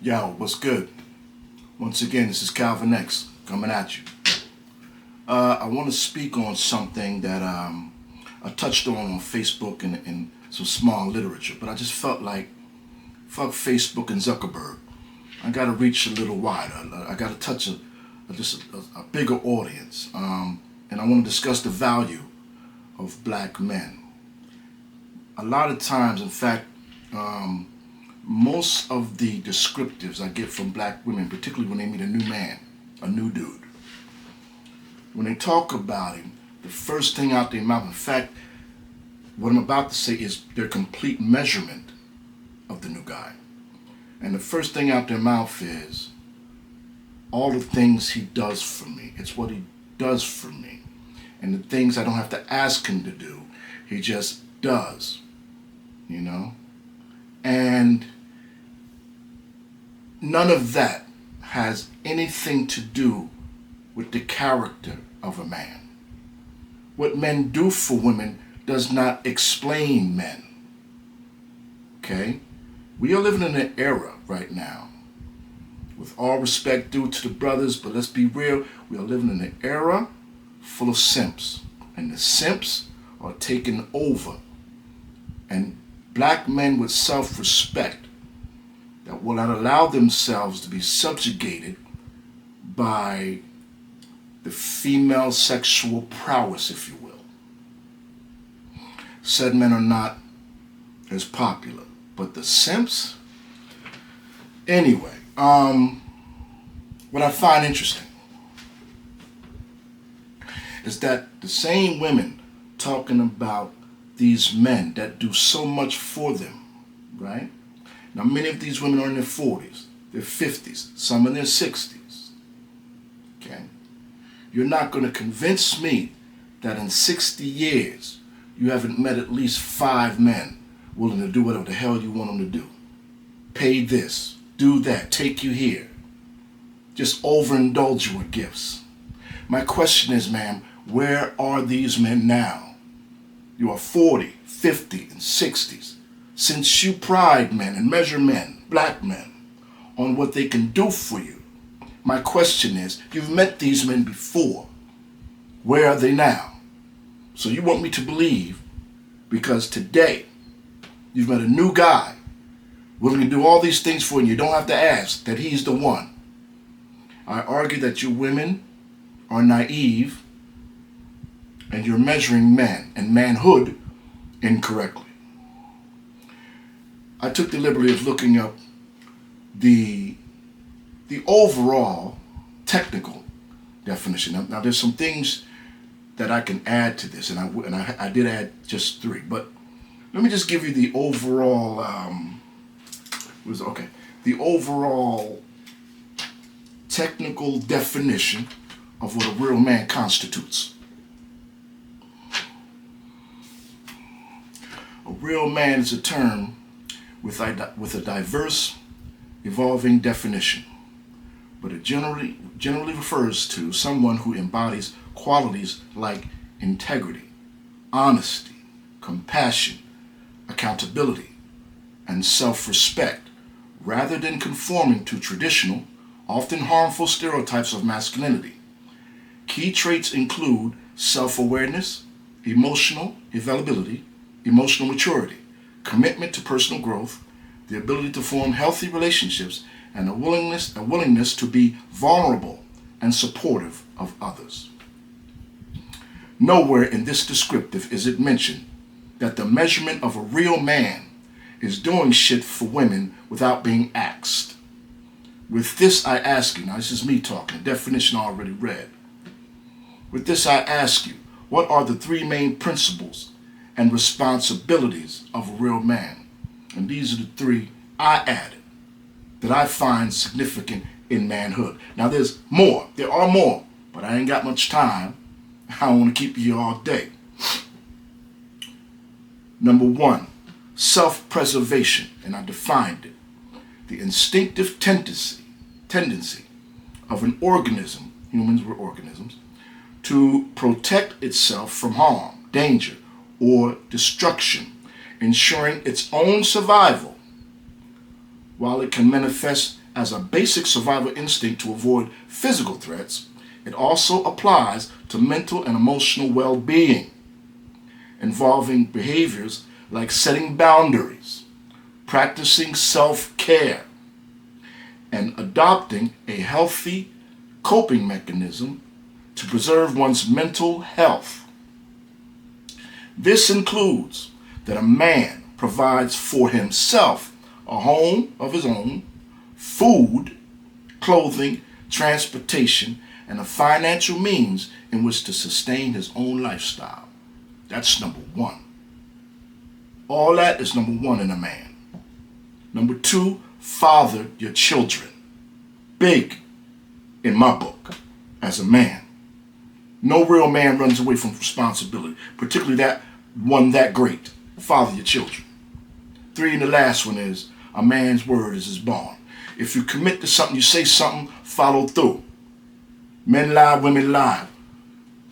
Yo, what's good? Once again, this is Calvin X coming at you. I want to speak on something that I touched on Facebook and some small literature, but I just felt like, fuck Facebook and Zuckerberg. I got to reach a little wider. I got to touch a bigger audience, and I want to discuss the value of black men. A lot of times, in fact, most of the descriptives I get from black women, particularly when they meet a new man, a new dude, when they talk about him, the first thing out their mouth, in fact, what I'm about to say is their complete measurement of the new guy. And the first thing out their mouth is all the things he does for me. It's what he does for me. And the things I don't have to ask him to do, he just does, you know? And none of that has anything to do with the character of a man. What men do for women does not explain men. Okay? We are living in an era right now, with all respect due to the brothers, but let's be real, we are living in an era full of simps. And the simps are taking over. And black men with self-respect that will not allow themselves to be subjugated by the female sexual prowess, if you will. Said men are not as popular, but the simps, anyway, what I find interesting is that the same women talking about these men that do so much for them, right? Now, many of these women are in their 40s, their 50s, some in their 60s, okay? You're not going to convince me that in 60 years, you haven't met at least 5 men willing to do whatever the hell you want them to do. Pay this, do that, take you here. Just overindulge you with gifts. My question is, ma'am, where are these men now? You are 40, 50, and 60s. Since you pride men and measure men, black men, on what they can do for you, my question is, you've met these men before. Where are they now? So you want me to believe, because today you've met a new guy willing to do all these things for you and you don't have to ask, that he's the one. I argue that you women are naive and you're measuring men and manhood incorrectly. I took the liberty of looking up the overall technical definition. Now there's some things that I can add to this, and I did add just 3, but let me just give you the overall, the overall technical definition of what a real man constitutes. A real man is a term with a diverse, evolving definition, but it generally refers to someone who embodies qualities like integrity, honesty, compassion, accountability, and self-respect, rather than conforming to traditional, often harmful stereotypes of masculinity. Key traits include self-awareness, emotional availability, emotional maturity, commitment to personal growth, the ability to form healthy relationships, and a willingness to be vulnerable and supportive of others. Nowhere in this descriptive is it mentioned that the measurement of a real man is doing shit for women without being asked. With this, I ask you, now this is me talking, definition I already read. With this, I ask you, what are the 3 main principles and responsibilities of a real man? And these are the 3 I added that I find significant in manhood. Now there's more, there are more, but I ain't got much time. I don't want to keep you here all day. Number 1, self-preservation, and I defined it. The instinctive tendency of an organism, humans were organisms, to protect itself from harm, danger, or destruction, ensuring its own survival. While it can manifest as a basic survival instinct to avoid physical threats, it also applies to mental and emotional well-being, involving behaviors like setting boundaries, practicing self-care, and adopting a healthy coping mechanism to preserve one's mental health. This includes that a man provides for himself a home of his own, food, clothing, transportation, and the financial means in which to sustain his own lifestyle. That's number one. All that is number one in a man. Number two, father your children. Big in my book as a man. No real man runs away from responsibility, particularly that one that great. Father your children. 3, and the last one is, a man's word is his bond. If you commit to something, you say something, follow through. Men lie, women lie.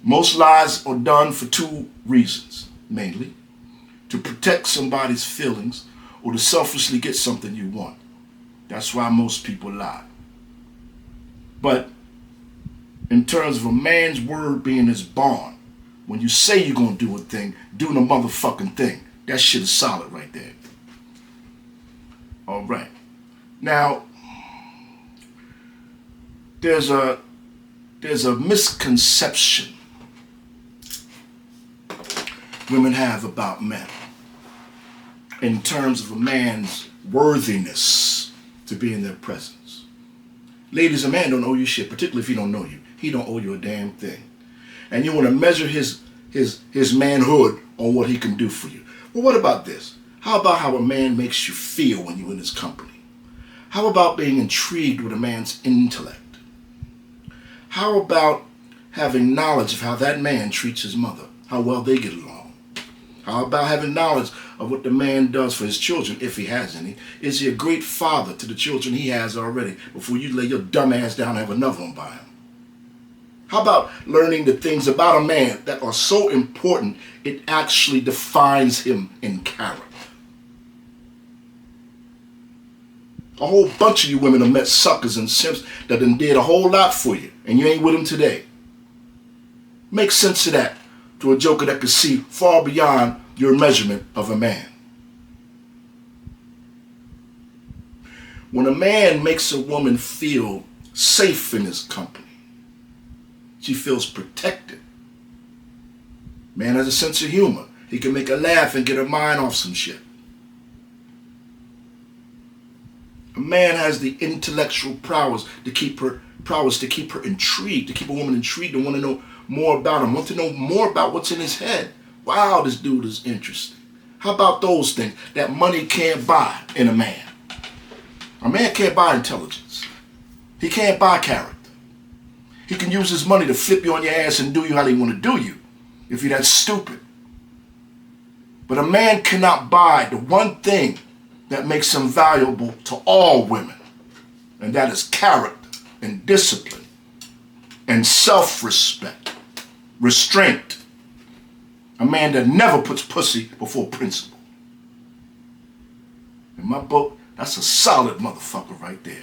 Most lies are done for 2 reasons, mainly. To protect somebody's feelings or to selfishly get something you want. That's why most people lie. But in terms of a man's word being his bond, when you say you're going to do a thing, do the motherfucking thing. That shit is solid right there. All right. Now, there's a misconception women have about men in terms of a man's worthiness to be in their presence. Ladies, a man don't owe you shit, particularly if he don't know you. He don't owe you a damn thing. And you want to measure his manhood on what he can do for you. Well, what about this? How about how a man makes you feel when you're in his company? How about being intrigued with a man's intellect? How about having knowledge of how that man treats his mother, how well they get along? How about having knowledge of what the man does for his children, if he has any? Is he a great father to the children he has already before you lay your dumb ass down and have another one by him? How about learning the things about a man that are so important it actually defines him in character? A whole bunch of you women have met suckers and simps that done did a whole lot for you, and you ain't with them today. Make sense of that to a joker that can see far beyond your measurement of a man. When a man makes a woman feel safe in his company, she feels protected. Man has a sense of humor. He can make her laugh and get her mind off some shit. A man has the intellectual prowess to keep her intrigued, to keep a woman intrigued and want to know more about him, want to know more about what's in his head. Wow, this dude is interesting. How about those things that money can't buy in a man? A man can't buy intelligence. He can't buy character. He can use his money to flip you on your ass and do you how they want to do you, if you're that stupid. But a man cannot buy the one thing that makes him valuable to all women, and that is character and discipline and self-respect, restraint. A man that never puts pussy before principle. In my book, that's a solid motherfucker right there.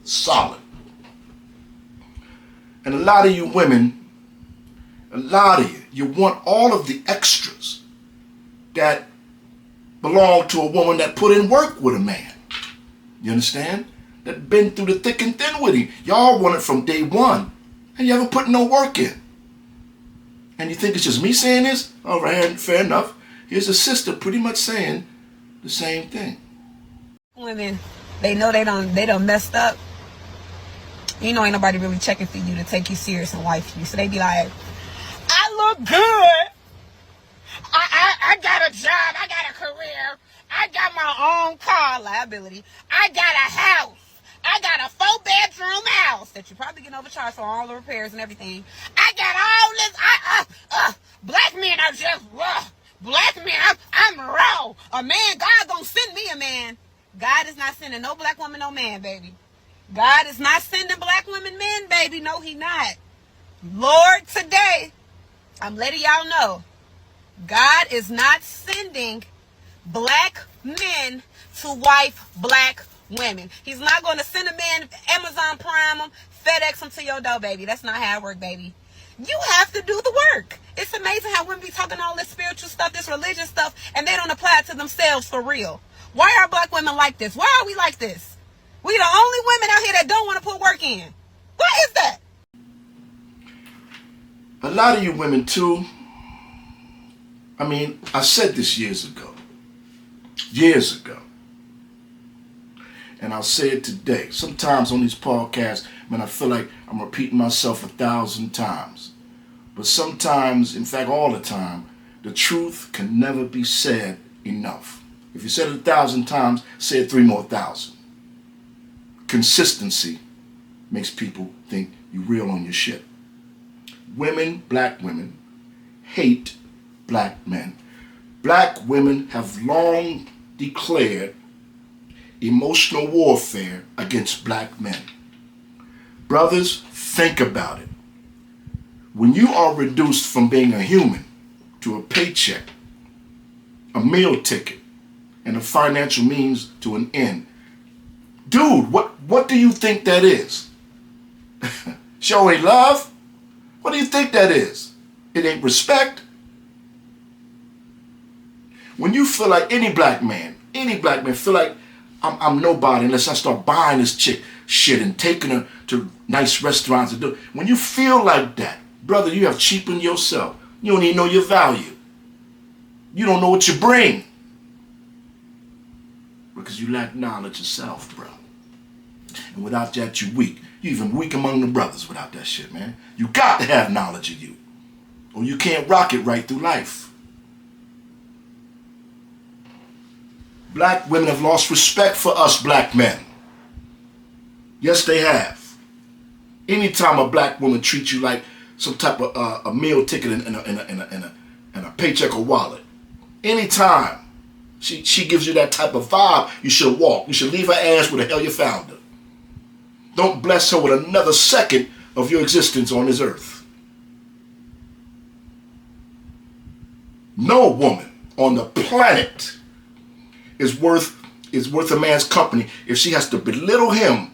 Solid. And a lot of you women, you want all of the extras that belong to a woman that put in work with a man. You understand? That been through the thick and thin with him. Y'all want it from day one, and you haven't put no work in. And you think it's just me saying this? All right, fair enough. Here's a sister pretty much saying the same thing. Women, they know they done messed up. You know, ain't nobody really checking for you to take you serious and wife you. So they be like, I look good. I got a job. I got a career. I got my own car liability. I got a house. I got a 4-bedroom house that you're probably getting overcharged for all the repairs and everything. I got all this. Black men are just raw. Black men, I'm raw. A man, God gonna send me a man. God is not sending no black woman, no man, baby. God is not sending black women men, baby. No, he not. Lord, today, I'm letting y'all know, God is not sending black men to wife black women. He's not going to send a man Amazon Prime them, FedEx them to your door, baby. That's not how it works, baby. You have to do the work. It's amazing how women be talking all this spiritual stuff, this religious stuff, and they don't apply it to themselves for real. Why are black women like this? Why are we like this? We the only women out here that don't want to put work in. Why is that? A lot of you women too, I mean, I said this years ago. And I'll say it today. Sometimes on these podcasts, man, I feel like I'm repeating myself 1,000 times. But sometimes, in fact, all the time, the truth can never be said enough. If you said it 1,000 times, say it 3 more thousand. Consistency makes people think you're real on your shit. Women, black women, hate black men. Black women have long declared emotional warfare against black men. Brothers, think about it. When you are reduced from being a human to a paycheck, a meal ticket, and a financial means to an end, dude, what do you think that is? Showing love? What do you think that is? It ain't respect. When you feel like any black man feel like I'm nobody unless I start buying this chick shit and taking her to nice restaurants and do. When you feel like that, brother, you have cheapened yourself. You don't even know your value. You don't know what you bring. Because you lack knowledge yourself, bro. And without that, you weak. You even weak among the brothers without that shit, man. You got to have knowledge of you, or you can't rock it right through life. Black women have lost respect for us black men. Yes, they have. Anytime a black woman treats you like some type of a meal ticket and a paycheck or wallet, anytime she gives you that type of vibe, you should walk. You should leave her ass where the hell you found her. Don't bless her with another second of your existence on this earth. No woman on the planet is worth a man's company if she has to belittle him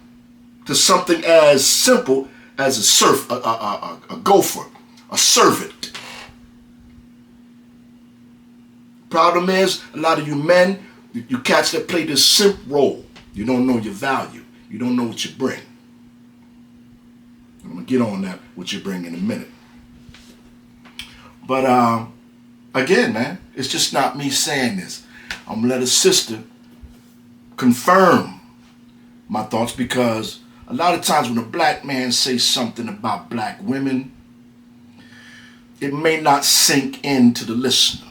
to something as simple as a gopher, a servant. Problem is, a lot of you men, you cats that play this simp role, you don't know your value. You don't know what you bring. I'm going to get on that, what you bring in a minute. But again, man, it's just not me saying this. I'm going to let a sister confirm my thoughts, because a lot of times when a black man says something about black women, it may not sink into the listener.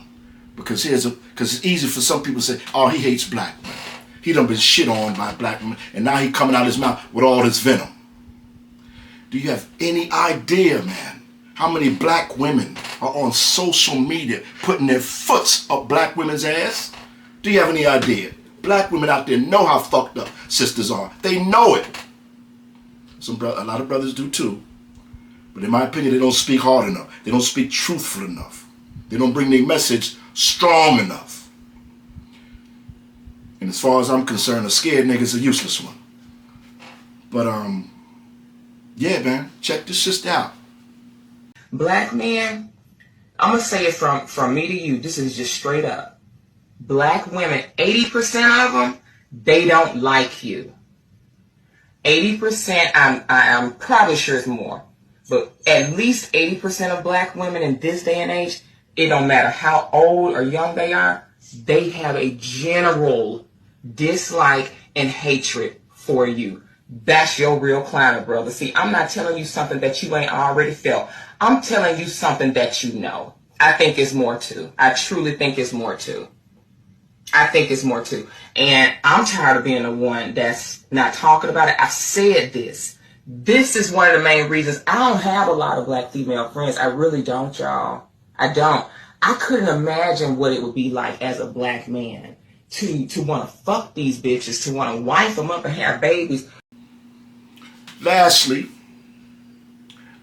Because it's easy for some people to say, oh, he hates black women. He done been shit on by black women, and now he coming out his mouth with all this venom. Do you have any idea, man, how many black women are on social media putting their foots up black women's ass? Do you have any idea? Black women out there know how fucked up sisters are. They know it. A lot of brothers do too. But in my opinion, they don't speak hard enough. They don't speak truthful enough. They don't bring their message strong enough. And as far as I'm concerned, a scared nigga's a useless one. But yeah, man, check this shit out. Black men, I'm gonna say it from me to you. This is just straight up. Black women, 80% of them, they don't like you. 80%, I'm probably sure it's more, but at least 80% of black women in this day and age, it don't matter how old or young they are, they have a general dislike and hatred for you. That's your real climate, brother. See, I'm not telling you something that you ain't already felt. I'm telling you something that you know. I think it's more too. I truly think it's more too. I think it's more too. And I'm tired of being the one that's not talking about it. I've said this. This is one of the main reasons I don't have a lot of black female friends. I really don't, y'all. I don't. I couldn't imagine what it would be like as a black man to want to fuck these bitches, to want to wife them up and have babies. Lastly,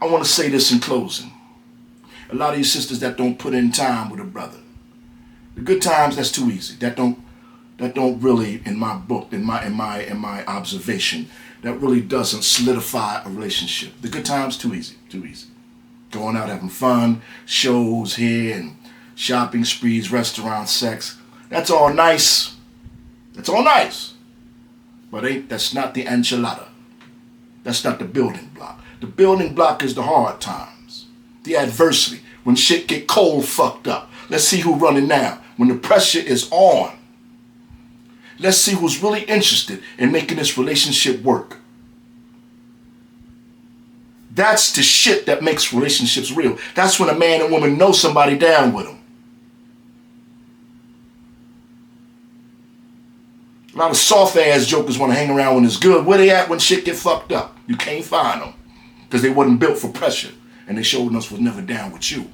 I want to say this in closing. A lot of you sisters that don't put in time with a brother. The good times, that's too easy. That don't that don't really, in my book, in my observation, that really doesn't solidify a relationship. The good times, too easy. Going out having fun, shows here and shopping sprees, restaurants, sex. That's all nice. That's all nice. But that's not the enchilada. That's not the building block. The building block is the hard times, the adversity, when shit get cold fucked up. Let's see who's running now. When the pressure is on, let's see who's really interested in making this relationship work. That's the shit that makes relationships real. That's when a man and woman know somebody down with them. A lot of soft-ass jokers want to hang around when it's good. Where they at when shit get fucked up? You can't find them because they wasn't built for pressure, and they showed us was never down with you.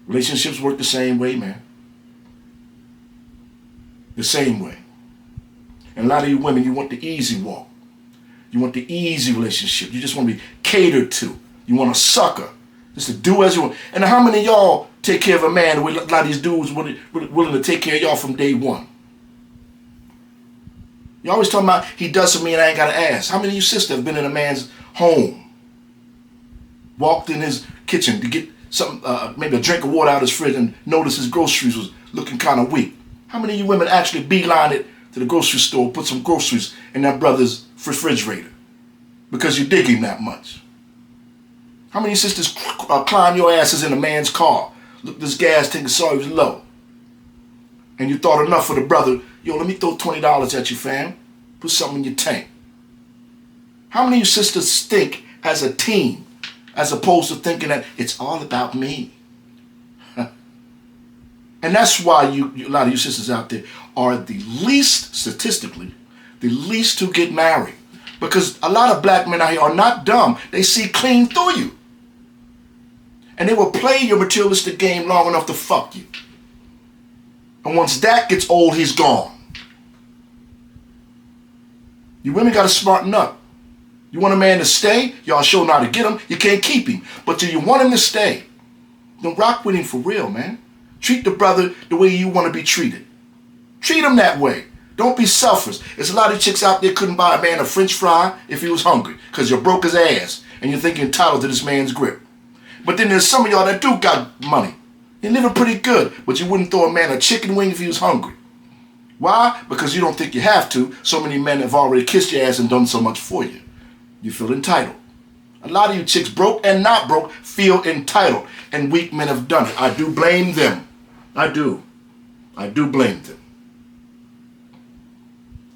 Relationships work the same way, man. The same way. And a lot of you women, you want the easy walk. You want the easy relationship. You just want to be catered to. You want a sucker. Just to do as you want. And how many of y'all take care of a man the way a lot of these dudes willing to take care of y'all from day one? You always talking about he does for me and I ain't got to ask. How many of you sisters have been in a man's home? Walked in his kitchen to get some, maybe a drink of water out of his fridge and noticed his groceries was looking kind of weak. How many of you women actually beeline it to the grocery store, put some groceries in that brother's refrigerator because you dig him that much? How many sisters climb your asses in a man's car? Look, this gas tank saw he was low. And you thought enough for the brother. Yo, let me throw $20 at you, fam. Put something in your tank. How many of you sisters think as a team as opposed to thinking that it's all about me? And that's why a lot of you sisters out there are the least, statistically, the least to get married. Because a lot of black men out here are not dumb. They see clean through you. And they will play your materialistic game long enough to fuck you. And once that gets old, he's gone. You women got to smarten up. You want a man to stay? Y'all show him how to get him. You can't keep him. But do you want him to stay? Then rock with him for real, man. Treat the brother the way you want to be treated. Treat him that way. Don't be selfish. There's a lot of chicks out there couldn't buy a man a French fry if he was hungry because you broke his ass and you think you're entitled to this man's grip. But then there's some of y'all that do got money. You're living pretty good, but you wouldn't throw a man a chicken wing if he was hungry. Why? Because you don't think you have to. So many men have already kissed your ass and done so much for you. You feel entitled. A lot of you chicks, broke and not broke, feel entitled. And weak men have done it. I do blame them. I do. I do blame them.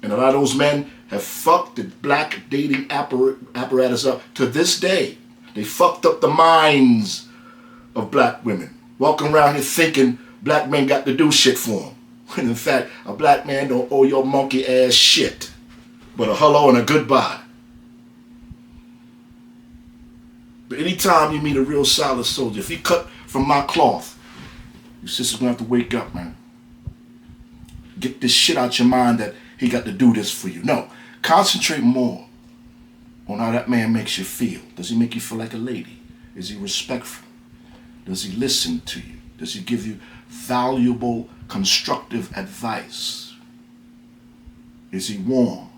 And a lot of those men have fucked the black dating apparatus up to this day. They fucked up the minds of black women. Walking around here thinking black men got to do shit for them. When in fact, a black man don't owe your monkey ass shit. But a hello and a goodbye. But anytime you meet a real solid soldier, if he cut from my cloth, your sister's gonna have to wake up, man. Get this shit out your mind that he got to do this for you. No, concentrate more on how that man makes you feel. Does he make you feel like a lady? Is he respectful? Does he listen to you? Does he give you valuable, constructive advice? Is he warm?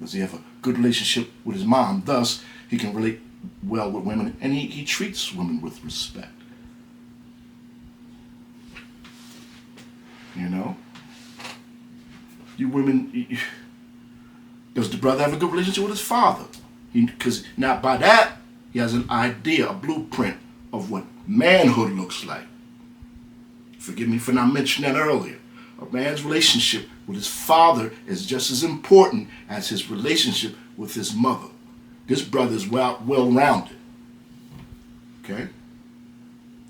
Does he have a good relationship with his mom? Thus, he can relate well with women, and he treats women with respect. You know? You women, does the brother have a good relationship with his father? Because now by that, he has an idea, a blueprint of what manhood looks like. Forgive me for not mentioning that earlier. A man's relationship with his father is just as important as his relationship with his mother. This brother is well-rounded. Okay?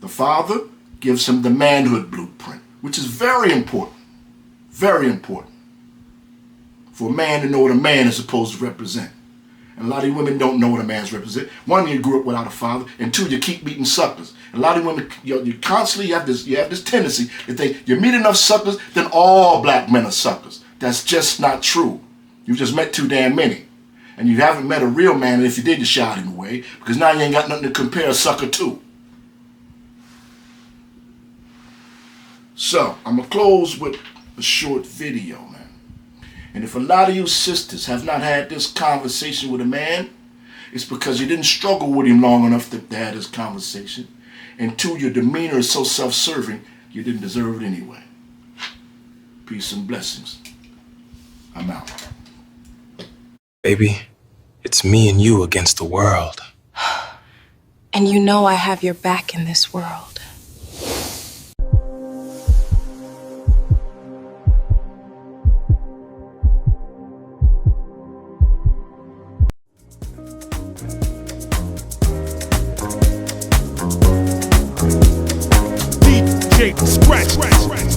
The father gives him the manhood blueprint, which is very important. Very important. For a man to know what a man is supposed to represent. And a lot of you women don't know what a man's represent. One, you grew up without a father, and two, you keep meeting suckers. And a lot of women, you constantly have this tendency to think you meet enough suckers, then all black men are suckers. That's just not true. You just met too damn many. And you haven't met a real man, and if you did, you shot him away, because now you ain't got nothing to compare a sucker to. So, I'm going to close with a short video, man. And if a lot of you sisters have not had this conversation with a man, it's because you didn't struggle with him long enough to have this conversation. And two, your demeanor is so self-serving, you didn't deserve it anyway. Peace and blessings. I'm out. Baby, it's me and you against the world. And you know I have your back in this world. DJ Scratch.